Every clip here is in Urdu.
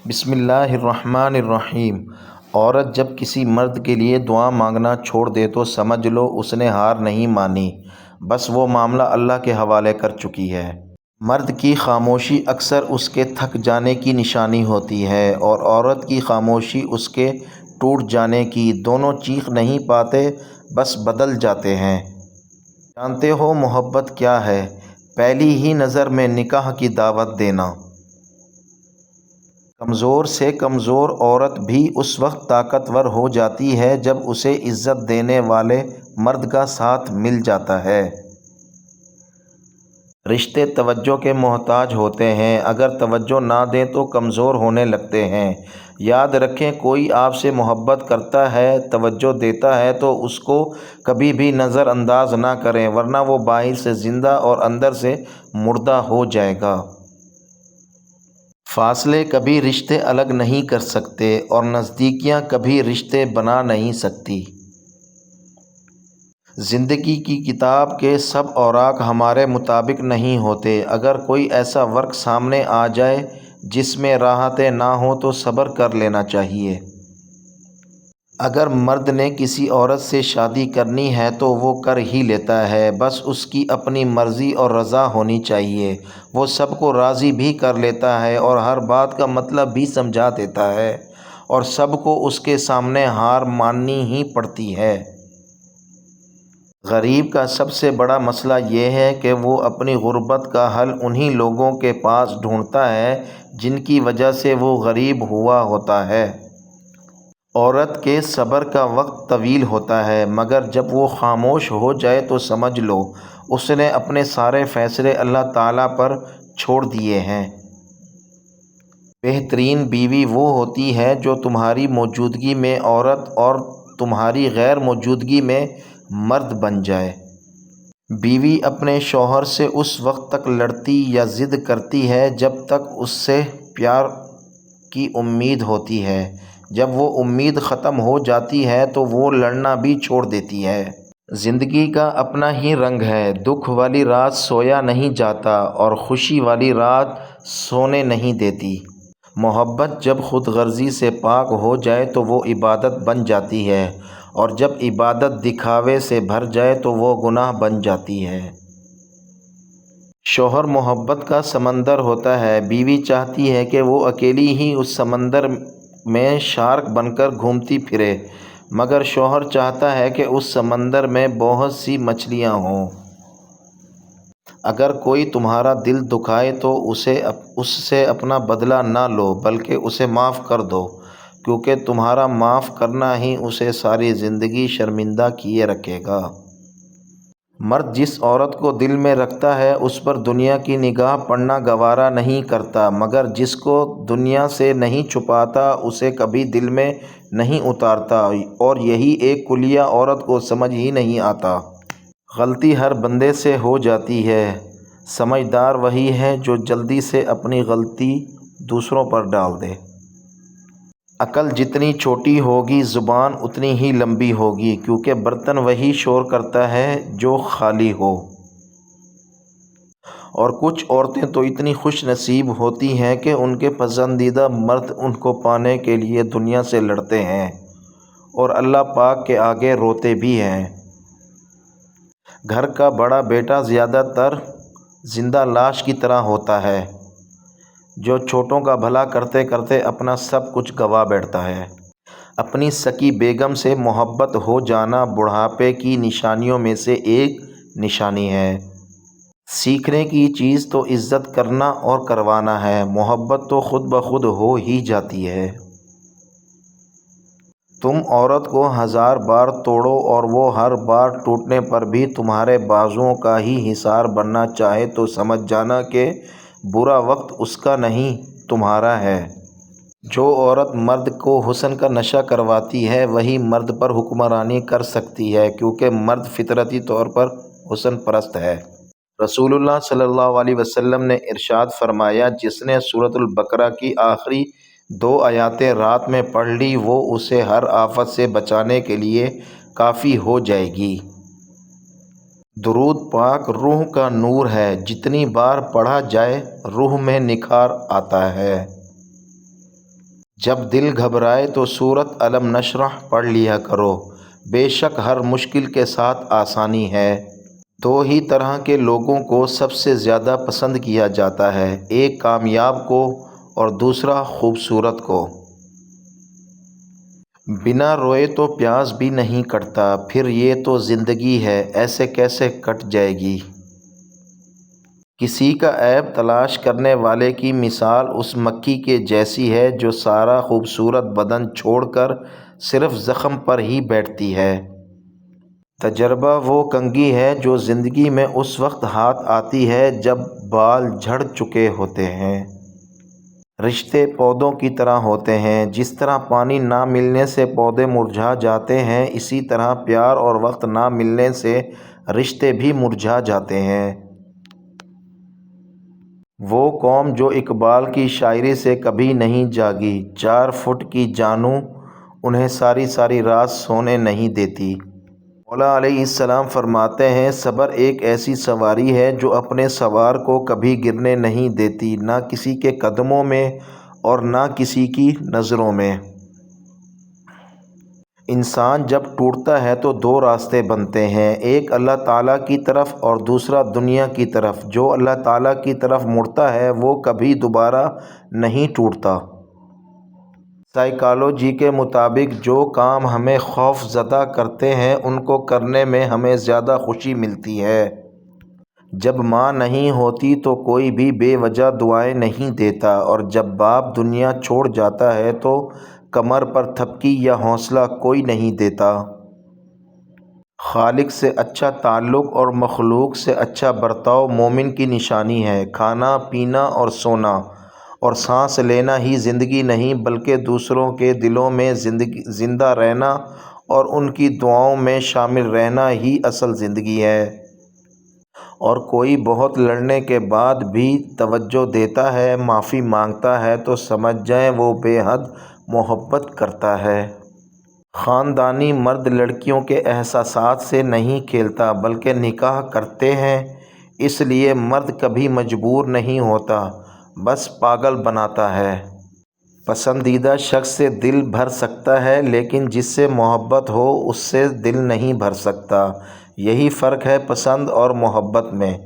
بسم اللہ الرحمن الرحیم۔ عورت جب کسی مرد کے لیے دعا مانگنا چھوڑ دے تو سمجھ لو اس نے ہار نہیں مانی، بس وہ معاملہ اللہ کے حوالے کر چکی ہے۔ مرد کی خاموشی اکثر اس کے تھک جانے کی نشانی ہوتی ہے اور عورت کی خاموشی اس کے ٹوٹ جانے کی۔ دونوں چیخ نہیں پاتے، بس بدل جاتے ہیں۔ جانتے ہو محبت کیا ہے؟ پہلی ہی نظر میں نکاح کی دعوت دینا۔ کمزور سے کمزور عورت بھی اس وقت طاقتور ہو جاتی ہے جب اسے عزت دینے والے مرد کا ساتھ مل جاتا ہے۔ رشتے توجہ کے محتاج ہوتے ہیں، اگر توجہ نہ دیں تو کمزور ہونے لگتے ہیں۔ یاد رکھیں، کوئی آپ سے محبت کرتا ہے، توجہ دیتا ہے تو اس کو کبھی بھی نظر انداز نہ کریں، ورنہ وہ باہر سے زندہ اور اندر سے مردہ ہو جائے گا۔ فاصلے کبھی رشتے الگ نہیں کر سکتے اور نزدیکیاں کبھی رشتے بنا نہیں سکتی۔ زندگی کی کتاب کے سب اوراق ہمارے مطابق نہیں ہوتے۔ اگر کوئی ایسا ورق سامنے آ جائے جس میں راحتیں نہ ہوں تو صبر کر لینا چاہیے۔ اگر مرد نے کسی عورت سے شادی کرنی ہے تو وہ کر ہی لیتا ہے، بس اس کی اپنی مرضی اور رضا ہونی چاہیے۔ وہ سب کو راضی بھی کر لیتا ہے اور ہر بات کا مطلب بھی سمجھا دیتا ہے، اور سب کو اس کے سامنے ہار ماننی ہی پڑتی ہے۔ غریب کا سب سے بڑا مسئلہ یہ ہے کہ وہ اپنی غربت کا حل انہی لوگوں کے پاس ڈھونڈتا ہے جن کی وجہ سے وہ غریب ہوا ہوتا ہے۔ عورت کے صبر کا وقت طویل ہوتا ہے، مگر جب وہ خاموش ہو جائے تو سمجھ لو اس نے اپنے سارے فیصلے اللہ تعالیٰ پر چھوڑ دیے ہیں۔ بہترین بیوی وہ ہوتی ہے جو تمہاری موجودگی میں عورت اور تمہاری غیر موجودگی میں مرد بن جائے۔ بیوی اپنے شوہر سے اس وقت تک لڑتی یا ضد کرتی ہے جب تک اس سے پیار کی امید ہوتی ہے۔ جب وہ امید ختم ہو جاتی ہے تو وہ لڑنا بھی چھوڑ دیتی ہے۔ زندگی کا اپنا ہی رنگ ہے، دکھ والی رات سویا نہیں جاتا اور خوشی والی رات سونے نہیں دیتی۔ محبت جب خود غرضی سے پاک ہو جائے تو وہ عبادت بن جاتی ہے، اور جب عبادت دکھاوے سے بھر جائے تو وہ گناہ بن جاتی ہے۔ شوہر محبت کا سمندر ہوتا ہے، بیوی چاہتی ہے کہ وہ اکیلی ہی اس سمندر میں شارک بن کر گھومتی پھرے، مگر شوہر چاہتا ہے کہ اس سمندر میں بہت سی مچھلیاں ہوں۔ اگر کوئی تمہارا دل دکھائے تو اس سے اپنا بدلہ نہ لو، بلکہ اسے معاف کر دو، کیونکہ تمہارا معاف کرنا ہی اسے ساری زندگی شرمندہ کیے رکھے گا۔ مرد جس عورت کو دل میں رکھتا ہے اس پر دنیا کی نگاہ پڑنا گوارا نہیں کرتا، مگر جس کو دنیا سے نہیں چھپاتا اسے کبھی دل میں نہیں اتارتا، اور یہی ایک کلیہ عورت کو سمجھ ہی نہیں آتا۔ غلطی ہر بندے سے ہو جاتی ہے، سمجھدار وہی ہے جو جلدی سے اپنی غلطی دوسروں پر ڈال دے۔ عقل جتنی چھوٹی ہوگی زبان اتنی ہی لمبی ہوگی، کیونکہ برتن وہی شور کرتا ہے جو خالی ہو۔ اور کچھ عورتیں تو اتنی خوش نصیب ہوتی ہیں کہ ان کے پسندیدہ مرد ان کو پانے کے لیے دنیا سے لڑتے ہیں اور اللہ پاک کے آگے روتے بھی ہیں۔ گھر کا بڑا بیٹا زیادہ تر زندہ لاش کی طرح ہوتا ہے جو چھوٹوں کا بھلا کرتے کرتے اپنا سب کچھ گنوا بیٹھتا ہے۔ اپنی سکی بیگم سے محبت ہو جانا بڑھاپے کی نشانیوں میں سے ایک نشانی ہے۔ سیکھنے کی چیز تو عزت کرنا اور کروانا ہے، محبت تو خود بخود ہو ہی جاتی ہے۔ تم عورت کو 1000 بار توڑو اور وہ ہر بار ٹوٹنے پر بھی تمہارے بازوؤں کا ہی حصار بننا چاہے تو سمجھ جانا کہ برا وقت اس کا نہیں تمہارا ہے۔ جو عورت مرد کو حسن کا نشہ کرواتی ہے وہی مرد پر حکمرانی کر سکتی ہے، کیونکہ مرد فطرتی طور پر حسن پرست ہے۔ رسول اللہ صلی اللہ علیہ وسلم نے ارشاد فرمایا، جس نے سورۃ البقرہ کی آخری 2 آیاتیں رات میں پڑھ لی وہ اسے ہر آفت سے بچانے کے لیے کافی ہو جائے گی۔ درود پاک روح کا نور ہے، جتنی بار پڑھا جائے روح میں نکھار آتا ہے۔ جب دل گھبرائے تو سورۃ الم نشرح پڑھ لیا کرو، بے شک ہر مشکل کے ساتھ آسانی ہے۔ دو ہی طرح کے لوگوں کو سب سے زیادہ پسند کیا جاتا ہے، ایک کامیاب کو اور دوسرا خوبصورت کو۔ بنا روئے تو پیاس بھی نہیں کٹتا، پھر یہ تو زندگی ہے، ایسے کیسے کٹ جائے گی۔ کسی کا عیب تلاش کرنے والے کی مثال اس مکھی کے جیسی ہے جو سارا خوبصورت بدن چھوڑ کر صرف زخم پر ہی بیٹھتی ہے۔ تجربہ وہ کنگھی ہے جو زندگی میں اس وقت ہاتھ آتی ہے جب بال جھڑ چکے ہوتے ہیں۔ رشتے پودوں کی طرح ہوتے ہیں، جس طرح پانی نہ ملنے سے پودے مرجھا جاتے ہیں، اسی طرح پیار اور وقت نہ ملنے سے رشتے بھی مرجھا جاتے ہیں۔ وہ قوم جو اقبال کی شاعری سے کبھی نہیں جاگی، 4 فٹ کی جانوں انہیں ساری ساری رات سونے نہیں دیتی۔ مولا علیہ السلام فرماتے ہیں، صبر ایک ایسی سواری ہے جو اپنے سوار کو کبھی گرنے نہیں دیتی، نہ کسی کے قدموں میں اور نہ کسی کی نظروں میں۔ انسان جب ٹوٹتا ہے تو 2 راستے بنتے ہیں، ایک اللہ تعالیٰ کی طرف اور دوسرا دنیا کی طرف۔ جو اللہ تعالیٰ کی طرف مڑتا ہے وہ کبھی دوبارہ نہیں ٹوٹتا۔ سائیکالوجی کے مطابق جو کام ہمیں خوف زدہ کرتے ہیں ان کو کرنے میں ہمیں زیادہ خوشی ملتی ہے۔ جب ماں نہیں ہوتی تو کوئی بھی بے وجہ دعائیں نہیں دیتا، اور جب باپ دنیا چھوڑ جاتا ہے تو کمر پر تھپکی یا حوصلہ کوئی نہیں دیتا۔ خالق سے اچھا تعلق اور مخلوق سے اچھا برتاؤ مومن کی نشانی ہے۔ کھانا پینا اور سونا اور سانس لینا ہی زندگی نہیں بلکہ دوسروں کے دلوں میں زندہ رہنا اور ان کی دعاؤں میں شامل رہنا ہی اصل زندگی ہے۔ اور کوئی بہت لڑنے کے بعد بھی توجہ دیتا ہے، معافی مانگتا ہے تو سمجھ جائیں وہ بے حد محبت کرتا ہے۔ خاندانی مرد لڑکیوں کے احساسات سے نہیں کھیلتا بلکہ نکاح کرتے ہیں، اس لیے مرد کبھی مجبور نہیں ہوتا، بس پاگل بناتا ہے۔ پسندیدہ شخص سے دل بھر سکتا ہے لیکن جس سے محبت ہو اس سے دل نہیں بھر سکتا۔ یہی فرق ہے پسند اور محبت میں۔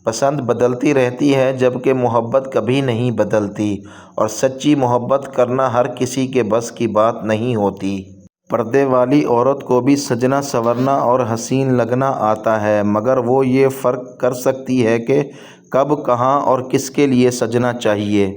پسند بدلتی رہتی ہے جبکہ محبت کبھی نہیں بدلتی، اور سچی محبت کرنا ہر کسی کے بس کی بات نہیں ہوتی۔ پردے والی عورت کو بھی سجنا سنورنا اور حسین لگنا آتا ہے، مگر وہ یہ فرق کر سکتی ہے کہ کب، کہاں اور کس کے لیے سجنا چاہیے۔